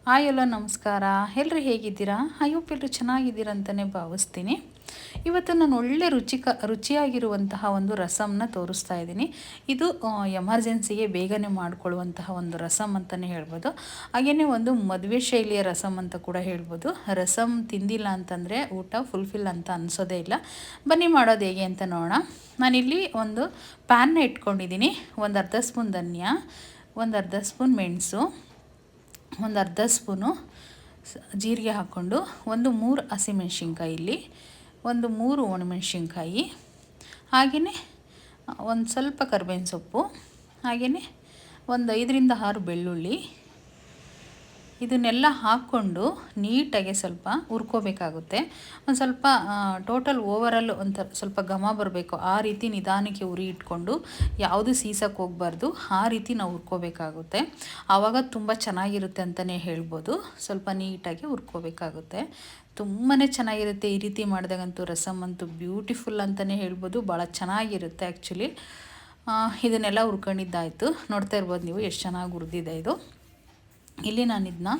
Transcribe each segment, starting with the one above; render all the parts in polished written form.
Hi ಎಲ್ಲೋ ನಮಸ್ಕಾರ. ಎಲ್ಲರೂ ಹೇಗಿದ್ದೀರಾ? ಐ ಹೋಪ್ ಎಲ್ಲರೂ ಚೆನ್ನಾಗಿದ್ದೀರಾ ಅಂತಲೇ ಭಾವಿಸ್ತೀನಿ. ಇವತ್ತು ನಾನು ಒಳ್ಳೆ ರುಚಿಯಾಗಿರುವಂತಹ ಒಂದು ರಸಮ್ನ ತೋರಿಸ್ತಾ ಇದ್ದೀನಿ. ಇದು ಎಮರ್ಜೆನ್ಸಿಗೆ ಬೇಗನೆ ಮಾಡಿಕೊಳ್ಳುವಂತಹ ಒಂದು ರಸಮ್ ಅಂತಲೇ ಹೇಳ್ಬೋದು. ಹಾಗೆಯೇ ಒಂದು ಮದುವೆ ಶೈಲಿಯ ರಸಮ್ ಅಂತ ಕೂಡ ಹೇಳ್ಬೋದು. ರಸಮ್ ತಿಂದಿಲ್ಲ ಅಂತಂದರೆ ಊಟ ಫುಲ್ಫಿಲ್ ಅಂತ ಅನಿಸೋದೇ ಇಲ್ಲ. ಬನ್ನಿ ಮಾಡೋದು ಹೇಗೆ ಅಂತ ನೋಡೋಣ. ನಾನಿಲ್ಲಿ ಒಂದು ಪ್ಯಾನ್ನ ಇಟ್ಕೊಂಡಿದ್ದೀನಿ. ಒಂದು ಅರ್ಧ ಸ್ಪೂನ್ ಧನಿಯಾ, ಒಂದು ಅರ್ಧ ಸ್ಪೂನ್ ಮೆಣಸು, ಒಂದು ಅರ್ಧ ಸ್ಪೂನು ಜೀರಿಗೆ ಹಾಕ್ಕೊಂಡು, ಒಂದು 3 ಹಸಿಮೆಣ್ಸಿನ್ಕಾಯಿ, ಇಲ್ಲಿ ಒಂದು 3 ಒಣಮೆಣ್ಸಿನ್ಕಾಯಿ, ಹಾಗೆಯೇ ಒಂದು ಸ್ವಲ್ಪ ಕರಿಬೇವಿನ ಸೊಪ್ಪು, ಹಾಗೆಯೇ ಒಂದು 5ರಿಂದ 6 ಬೆಳ್ಳುಳ್ಳಿ, ಇದನ್ನೆಲ್ಲ ಹಾಕ್ಕೊಂಡು ನೀಟಾಗಿ ಸ್ವಲ್ಪ ಹುರ್ಕೋಬೇಕಾಗುತ್ತೆ. ಒಂದು ಸ್ವಲ್ಪ ಟೋಟಲ್ ಓವರಾಲ್ ಸ್ವಲ್ಪ ಘಮ ಬರಬೇಕು. ಆ ರೀತಿ ನಿಧಾನಕ್ಕೆ ಉರಿ ಇಟ್ಕೊಂಡು ಯಾವುದು ಸೀಸಕ್ಕೆ ಹೋಗಬಾರ್ದು. ಆ ರೀತಿ ನಾವು ಹುರ್ಕೋಬೇಕಾಗುತ್ತೆ. ಆವಾಗ ತುಂಬ ಚೆನ್ನಾಗಿರುತ್ತೆ ಅಂತಲೇ ಹೇಳ್ಬೋದು. ಸ್ವಲ್ಪ ನೀಟಾಗಿ ಹುರ್ಕೋಬೇಕಾಗುತ್ತೆ. ತುಂಬಾ ಚೆನ್ನಾಗಿರುತ್ತೆ. ಈ ರೀತಿ ಮಾಡಿದಾಗಂತೂ ರಸಮ್ ಅಂತೂ ಬ್ಯೂಟಿಫುಲ್ ಅಂತಲೇ ಹೇಳ್ಬೋದು. ಭಾಳ ಚೆನ್ನಾಗಿರುತ್ತೆ ಆ್ಯಕ್ಚುಲಿ. ಇದನ್ನೆಲ್ಲ ಹುರ್ಕೊಂಡಿದ್ದಾಯಿತು. ನೋಡ್ತಾ ಇರ್ಬೋದು ನೀವು ಎಷ್ಟು ಚೆನ್ನಾಗಿ ಹುರಿದಿದೆ ಇದು. ಇಲ್ಲಿ ನಾನು ಇದನ್ನ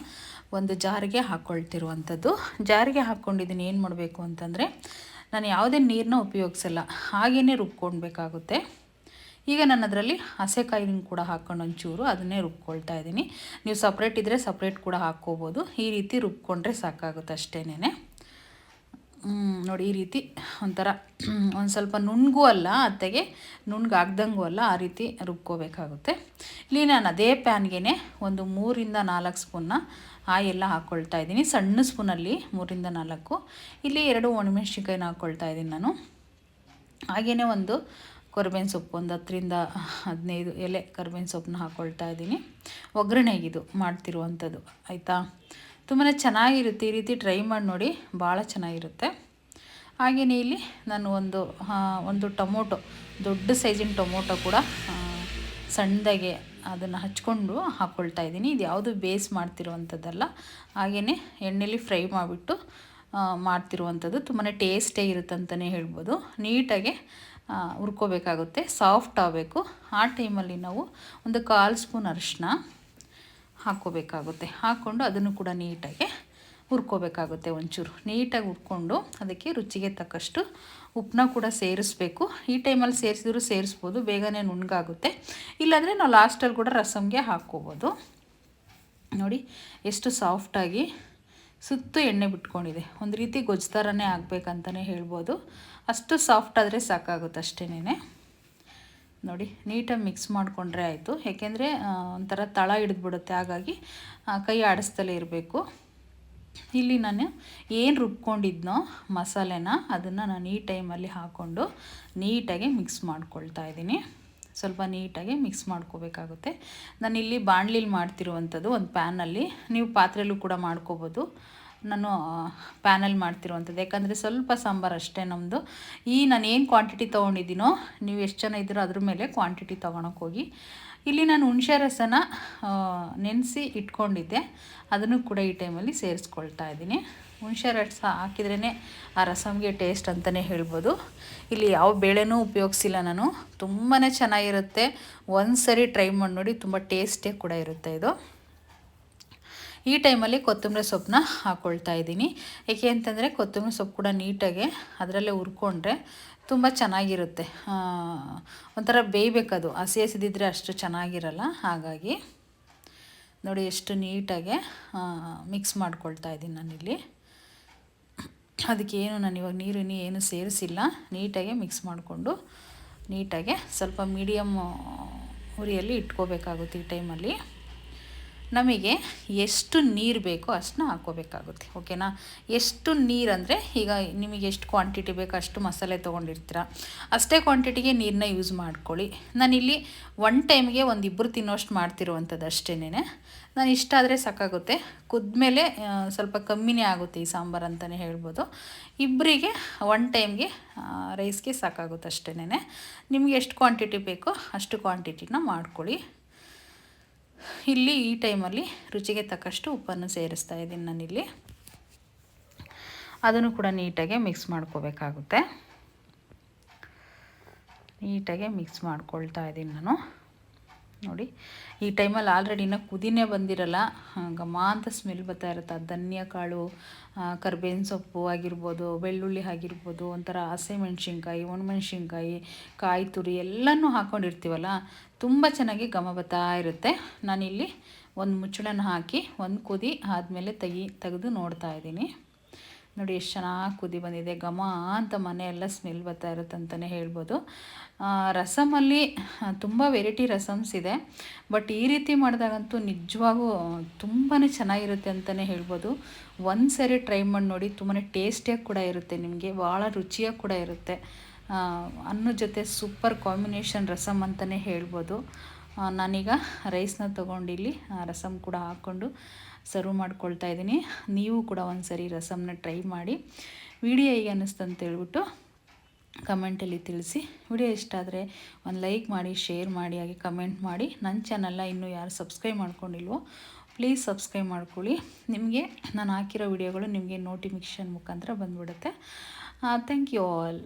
ಒಂದು ಜಾರಿಗೆ ಹಾಕ್ಕೊಳ್ತಿರುವಂಥದ್ದು. ಜಾರಿಗೆ ಹಾಕ್ಕೊಂಡಿದ್ದೀನಿ. ಏನು ಮಾಡಬೇಕು ಅಂತಂದರೆ, ನಾನು ಯಾವುದೇ ನೀರನ್ನ ಉಪಯೋಗಿಸಲ್ಲ, ಹಾಗೆಯೇ ರುಬ್ಕೊಳ್ಬೇಕಾಗುತ್ತೆ. ಈಗ ನಾನು ಅದರಲ್ಲಿ ಹಸೆಕಾಯಿನ ಕೂಡ ಹಾಕ್ಕೊಂಡು ಒಂಚೂರು ಅದನ್ನೇ ರುಬ್ಕೊಳ್ತಾ ಇದ್ದೀನಿ. ನೀವು ಸಪ್ರೇಟ್ ಇದ್ದರೆ ಸಪ್ರೇಟ್ ಕೂಡ ಹಾಕ್ಕೋಬೋದು. ಈ ರೀತಿ ರುಬ್ಕೊಂಡ್ರೆ ಸಾಕಾಗುತ್ತೆ ಅಷ್ಟೇನೆ. ನೋಡಿ, ಈ ರೀತಿ ಒಂಥರ ಒಂದು ಸ್ವಲ್ಪ ನುಣ್ಣಗೂ ಅಲ್ಲ, ಅತ್ತೆಗೆ ನುಣ್ಣಗಾಗ್ದಂಗೂ ಅಲ್ಲ, ಆ ರೀತಿ ರುಬ್ಕೋಬೇಕಾಗುತ್ತೆ. ಇಲ್ಲಿ ನಾನು ಅದೇ ಪ್ಯಾನ್ಗೆ ಒಂದು 3ರಿಂದ 4 ಸ್ಪೂನ್ನ ಆಯೆಲ್ಲ ಹಾಕ್ಕೊಳ್ತಾ ಇದ್ದೀನಿ. ಸಣ್ಣ ಸ್ಪೂನಲ್ಲಿ 3ರಿಂದ 4. ಇಲ್ಲಿ 2 ಒಣಮೆಣ್ಸಿನ್ಕಾಯಿನ ಹಾಕ್ಕೊಳ್ತಾ ಇದ್ದೀನಿ ನಾನು. ಹಾಗೆಯೇ ಒಂದು ಕರಿಬೇವಿನ ಸೊಪ್ಪು, ಒಂದು 10ರಿಂದ 15 ಎಲೆ ಕರಿಬೇವಿನ ಸೊಪ್ಪನ್ನ ಹಾಕ್ಕೊಳ್ತಾ ಇದ್ದೀನಿ. ಒಗ್ಗರಣೆಗಿದು ಮಾಡ್ತಿರುವಂಥದ್ದು, ಆಯಿತಾ? ತುಂಬಾ ಚೆನ್ನಾಗಿರುತ್ತೆ. ಈ ರೀತಿ ಟ್ರೈ ಮಾಡಿ ನೋಡಿ, ಭಾಳ ಚೆನ್ನಾಗಿರುತ್ತೆ. ಹಾಗೆಯೇ ಇಲ್ಲಿ ನಾನು ಒಂದು ಟೊಮೊಟೊ, ದೊಡ್ಡ ಸೈಜಿನ ಟೊಮೊಟೊ ಕೂಡ ಸಣ್ಣದಾಗೆ ಅದನ್ನು ಹಚ್ಕೊಂಡು ಹಾಕ್ಕೊಳ್ತಾ ಇದ್ದೀನಿ. ಇದು ಯಾವುದು ಬೇಸ್ ಮಾಡ್ತಿರುವಂಥದ್ದಲ್ಲ, ಹಾಗೆಯೇ ಎಣ್ಣೆಲಿ ಫ್ರೈ ಮಾಡಿಬಿಟ್ಟು ಮಾಡ್ತಿರುವಂಥದ್ದು. ತುಂಬಾ ಟೇಸ್ಟೇ ಇರುತ್ತೆ ಅಂತಲೇ ಹೇಳ್ಬೋದು. ನೀಟಾಗೆ ಹುರ್ಕೋಬೇಕಾಗುತ್ತೆ, ಸಾಫ್ಟ್ ಆಗಬೇಕು. ಆ ಟೈಮಲ್ಲಿ ನಾವು ಒಂದು 1/4 ಸ್ಪೂನ್ ಅರಿಶಿನ ಹಾಕ್ಕೋಬೇಕಾಗುತ್ತೆ. ಹಾಕ್ಕೊಂಡು ಅದನ್ನು ಕೂಡ ನೀಟಾಗಿ ಹುರ್ಕೋಬೇಕಾಗುತ್ತೆ. ಒಂಚೂರು ನೀಟಾಗಿ ಹುರ್ಕೊಂಡು ಅದಕ್ಕೆ ರುಚಿಗೆ ತಕ್ಕಷ್ಟು ಉಪ್ಪನ್ನ ಕೂಡ ಸೇರಿಸ್ಬೇಕು. ಈ ಟೈಮಲ್ಲಿ ಸೇರಿಸಿದ್ರು ಸೇರಿಸ್ಬೋದು, ಬೇಗನೆ ನುಣ್ಣಗಾಗುತ್ತೆ. ಇಲ್ಲಾಂದರೆ ನಾವು ಲಾಸ್ಟಲ್ಲಿ ಕೂಡ ರಸಮ್ಗೆ ಹಾಕ್ಕೋಬೋದು. ನೋಡಿ ಎಷ್ಟು ಸಾಫ್ಟಾಗಿ ಸುತ್ತು ಎಣ್ಣೆ ಬಿಟ್ಕೊಂಡಿದೆ. ಒಂದು ರೀತಿ ಗೊಜ್ಜು ಥರನೇ ಆಗಬೇಕಂತಲೇ ಹೇಳ್ಬೋದು. ಅಷ್ಟು ಸಾಫ್ಟ್ ಆದರೆ ಸಾಕಾಗುತ್ತೆ ಅಷ್ಟೇನೆ. ನೋಡಿ, ನೀಟಾಗಿ ಮಿಕ್ಸ್ ಮಾಡಿಕೊಂಡ್ರೆ ಆಯಿತು. ಏಕೆಂದರೆ ಒಂಥರ ತಳ ಹಿಡಿದ್ಬಿಡುತ್ತೆ, ಹಾಗಾಗಿ ಕೈ ಆಡಿಸ್ತಲೇ ಇರಬೇಕು. ಇಲ್ಲಿ ನಾನು ಏನು ರುಬ್ಕೊಂಡಿದ್ನೋ ಮಸಾಲೆನ, ಅದನ್ನು ನಾನು ಈ ಟೈಮಲ್ಲಿ ಹಾಕ್ಕೊಂಡು ನೀಟಾಗಿ ಮಿಕ್ಸ್ ಮಾಡ್ಕೊಳ್ತಾ ಇದ್ದೀನಿ. ಸ್ವಲ್ಪ ನೀಟಾಗಿ ಮಿಕ್ಸ್ ಮಾಡ್ಕೋಬೇಕಾಗುತ್ತೆ. ನಾನಿಲ್ಲಿ ಬಾಣಲಿಲಿ ಮಾಡ್ತಿರುವಂಥದ್ದು, ಒಂದು ಪ್ಯಾನಲ್ಲಿ. ನೀವು ಪಾತ್ರೆಯಲ್ಲೂ ಕೂಡ ಮಾಡ್ಕೋಬೋದು. ನಾನು ಪ್ಯಾನಲ್ಲಿ ಮಾಡ್ತಿರುವಂಥದ್ದು, ಯಾಕಂದರೆ ಸ್ವಲ್ಪ ಸಾಂಬಾರು ಅಷ್ಟೇ ನಮ್ಮದು. ನಾನು ಏನು ಕ್ವಾಂಟಿಟಿ ತೊಗೊಂಡಿದ್ದೀನೋ, ನೀವು ಎಷ್ಟು ಜನ ಇದ್ದೀರೋ ಅದ್ರ ಮೇಲೆ ಕ್ವಾಂಟಿಟಿ ತೊಗೊಳಕ್ಕೆ ಹೋಗಿ. ಇಲ್ಲಿ ನಾನು ಹುಣಸೆ ರಸನ ನೆನೆಸಿ ಇಟ್ಕೊಂಡಿದ್ದೆ, ಅದನ್ನು ಕೂಡ ಈ ಟೈಮಲ್ಲಿ ಸೇರಿಸ್ಕೊಳ್ತಾ ಇದ್ದೀನಿ. ಹುಣಸೆ ರಸ ಹಾಕಿದ್ರೇ ಆ ರಸಮ್ಗೆ ಟೇಸ್ಟ್ ಅಂತಲೇ ಹೇಳ್ಬೋದು. ಇಲ್ಲಿ ಯಾವ ಬೇಳೆನೂ ಉಪಯೋಗಿಸಿಲ್ಲ ನಾನು. ತುಂಬಾ ಚೆನ್ನಾಗಿರುತ್ತೆ. ಒಂದು ಸರಿ ಟ್ರೈ ಮಾಡಿ ನೋಡಿ, ತುಂಬ ಟೇಸ್ಟೇ ಕೂಡ ಇರುತ್ತೆ ಇದು. ಈ ಟೈಮಲ್ಲಿ ಕೊತ್ತಂಬರಿ ಸೊಪ್ಪನ್ನ ಹಾಕ್ಕೊಳ್ತಾ ಇದ್ದೀನಿ. ಏಕೆ ಅಂತಂದರೆ ಕೊತ್ತಂಬರಿ ಸೊಪ್ಪು ಕೂಡ ನೀಟಾಗಿ ಅದರಲ್ಲೇ ಹುರ್ಕೊಂಡ್ರೆ ತುಂಬ ಚೆನ್ನಾಗಿರುತ್ತೆ. ಒಂಥರ ಬೇಯಬೇಕದು, ಹಸಿದಿದ್ದರೆ ಅಷ್ಟು ಚೆನ್ನಾಗಿರಲ್ಲ. ಹಾಗಾಗಿ ನೋಡಿ ಎಷ್ಟು ನೀಟಾಗೆ ಮಿಕ್ಸ್ ಮಾಡ್ಕೊಳ್ತಾ ಇದ್ದೀನಿ ನಾನಿಲ್ಲಿ. ಅದಕ್ಕೇನು ನಾನು ಇವಾಗ ನೀರು ಏನು ಸೇರಿಸಿಲ್ಲ. ನೀಟಾಗೆ ಮಿಕ್ಸ್ ಮಾಡಿಕೊಂಡು ನೀಟಾಗೆ ಸ್ವಲ್ಪ ಮೀಡಿಯಮ್ ಉರಿಯಲ್ಲಿ ಇಟ್ಕೋಬೇಕಾಗುತ್ತೆ. ಈ ಟೈಮಲ್ಲಿ ನಮಗೆ ಎಷ್ಟು ನೀರು ಬೇಕೋ ಅಷ್ಟನ್ನ ಹಾಕ್ಕೋಬೇಕಾಗುತ್ತೆ. ಓಕೆನಾ? ಎಷ್ಟು ನೀರು ಅಂದರೆ, ಈಗ ನಿಮಗೆ ಎಷ್ಟು ಕ್ವಾಂಟಿಟಿ ಬೇಕೋ ಅಷ್ಟು ಮಸಾಲೆ ತೊಗೊಂಡಿರ್ತೀರ, ಅಷ್ಟೇ ಕ್ವಾಂಟಿಟಿಗೆ ನೀರನ್ನ ಯೂಸ್ ಮಾಡ್ಕೊಳ್ಳಿ. ನಾನಿಲ್ಲಿ 1 ಟೈಮ್ಗೆ ಒಂದು 2 ತಿನ್ನೋಷ್ಟು ಮಾಡ್ತಿರುವಂಥದ್ದು ಅಷ್ಟೇನೆ. ನಾನು ಇಷ್ಟ ಆದರೆ ಸಾಕಾಗುತ್ತೆ. ಕುದ್ಮೇಲೆ ಸ್ವಲ್ಪ ಕಮ್ಮಿನೇ ಆಗುತ್ತೆ ಈ ಸಾಂಬಾರು ಅಂತಲೇ ಹೇಳ್ಬೋದು. 2ರಿಗೆ 1 ಟೈಮ್ಗೆ ರೈಸ್ಗೆ ಸಾಕಾಗುತ್ತೆ ಅಷ್ಟೇನೆ. ನಿಮಗೆ ಎಷ್ಟು ಕ್ವಾಂಟಿಟಿ ಬೇಕೋ ಅಷ್ಟು ಕ್ವಾಂಟಿಟಿನ ಮಾಡ್ಕೊಳ್ಳಿ. ಇಲ್ಲಿ ಈ ಟೈಮಲ್ಲಿ ರುಚಿಗೆ ತಕ್ಕಷ್ಟು ಉಪ್ಪನ್ನು ಸೇರಿಸ್ತಾ ಇದ್ದೀನಿ ನಾನಿಲ್ಲಿ. ಅದನ್ನು ಕೂಡ ನೀಟಾಗಿ ಮಿಕ್ಸ್ ಮಾಡ್ಕೋಬೇಕಾಗುತ್ತೆ. ನೀಟಾಗಿ ಮಿಕ್ಸ್ ಮಾಡ್ಕೊಳ್ತಾ ಇದ್ದೀನಿ ನಾನು. ನೋಡಿ ಈ ಟೈಮಲ್ಲಿ ಆಲ್ರೆಡಿ ಇನ್ನೂ ಕುದಿನೇ ಬಂದಿರಲ್ಲ, ಘಮ ಅಂತ ಸ್ಮೆಲ್ ಬರ್ತಾ ಇರುತ್ತೆ. ಧನಿಯಾ ಕಾಳು, ಕರ್ಬೇವಿನ ಸೊಪ್ಪು ಆಗಿರ್ಬೋದು, ಬೆಳ್ಳುಳ್ಳಿ ಆಗಿರ್ಬೋದು, ಒಂಥರ ಹಸಿಮೆಣ್ಸಿನ್ಕಾಯಿ, ಒಣಮೆಣ್ಸಿನ್ಕಾಯಿ, ಕಾಯಿ ತುರಿ ಎಲ್ಲನೂ ಹಾಕ್ಕೊಂಡಿರ್ತೀವಲ್ಲ, ತುಂಬ ಚೆನ್ನಾಗಿ ಘಮ ಬರ್ತಾ ಇರುತ್ತೆ. ನಾನಿಲ್ಲಿ ಒಂದು ಮುಚ್ಚಳನ ಹಾಕಿ ಒಂದು ಕುದಿ ಆದಮೇಲೆ ತೆಗೆದು ನೋಡ್ತಾ ಇದ್ದೀನಿ. ನೋಡಿ ಎಷ್ಟು ಚೆನ್ನಾಗಿ ಕುದಿ ಬಂದಿದೆ, ಘಮ ಅಂತ ಮನೆಯೆಲ್ಲ ಸ್ಮೆಲ್ ಬರ್ತಾ ಇರುತ್ತೆ ಅಂತಲೇ ಹೇಳ್ಬೋದು. ರಸಮಲ್ಲಿ ತುಂಬ ವೆರೈಟಿ ರಸಮ್ಸ್ ಇದೆ, ಬಟ್ ಈ ರೀತಿ ಮಾಡಿದಾಗಂತೂ ನಿಜವಾಗೂ ತುಂಬಾ ಚೆನ್ನಾಗಿರುತ್ತೆ ಅಂತಲೇ ಹೇಳ್ಬೋದು. ಒಂದು ಸರಿ ಟ್ರೈ ಮಾಡಿ ನೋಡಿ, ತುಂಬಾ ಟೇಸ್ಟಿಯಾಗಿ ಕೂಡ ಇರುತ್ತೆ, ನಿಮಗೆ ಭಾಳ ರುಚಿಯಾಗಿ ಕೂಡ ಇರುತ್ತೆ. ಅನ್ನದ ಜೊತೆ ಸೂಪರ್ ಕಾಂಬಿನೇಷನ್ ರಸಮ್ ಅಂತಲೇ ಹೇಳ್ಬೋದು. ನಾನೀಗ ರೈಸ್ನ ತೊಗೊಂಡಿಲ್ಲಿ ರಸಮ್ ಕೂಡ ಹಾಕ್ಕೊಂಡು ಸರ್ವ್ ಮಾಡ್ಕೊಳ್ತಾ ಇದ್ದೀನಿ. ನೀವು ಕೂಡ ಒಂದು ಸರಿ ರಸಮ್ನ ಟ್ರೈ ಮಾಡಿ. ವಿಡಿಯೋ ಹೇಗೆ ಅನ್ನಿಸ್ತು ಅಂತ ಹೇಳ್ಬಿಟ್ಟು ಕಮೆಂಟಲ್ಲಿ ತಿಳಿಸಿ. ವಿಡಿಯೋ ಇಷ್ಟ ಆದರೆ ಒಂದು ಲೈಕ್ ಮಾಡಿ, ಶೇರ್ ಮಾಡಿ, ಹಾಗೆ ಕಮೆಂಟ್ ಮಾಡಿ. ನನ್ನ ಚಾನಲ್ನ ಇನ್ನೂ ಯಾರು ಸಬ್ಸ್ಕ್ರೈಬ್ ಮಾಡ್ಕೊಂಡಿಲ್ವೋ ಪ್ಲೀಸ್ ಸಬ್ಸ್ಕ್ರೈಬ್ ಮಾಡ್ಕೊಳ್ಳಿ. ನಿಮಗೆ ನಾನು ಹಾಕಿರೋ ವಿಡಿಯೋಗಳು ನಿಮಗೆ ನೋಟಿಫಿಕೇಷನ್ ಮುಖಾಂತರ ಬಂದುಬಿಡುತ್ತೆ. Thank you all.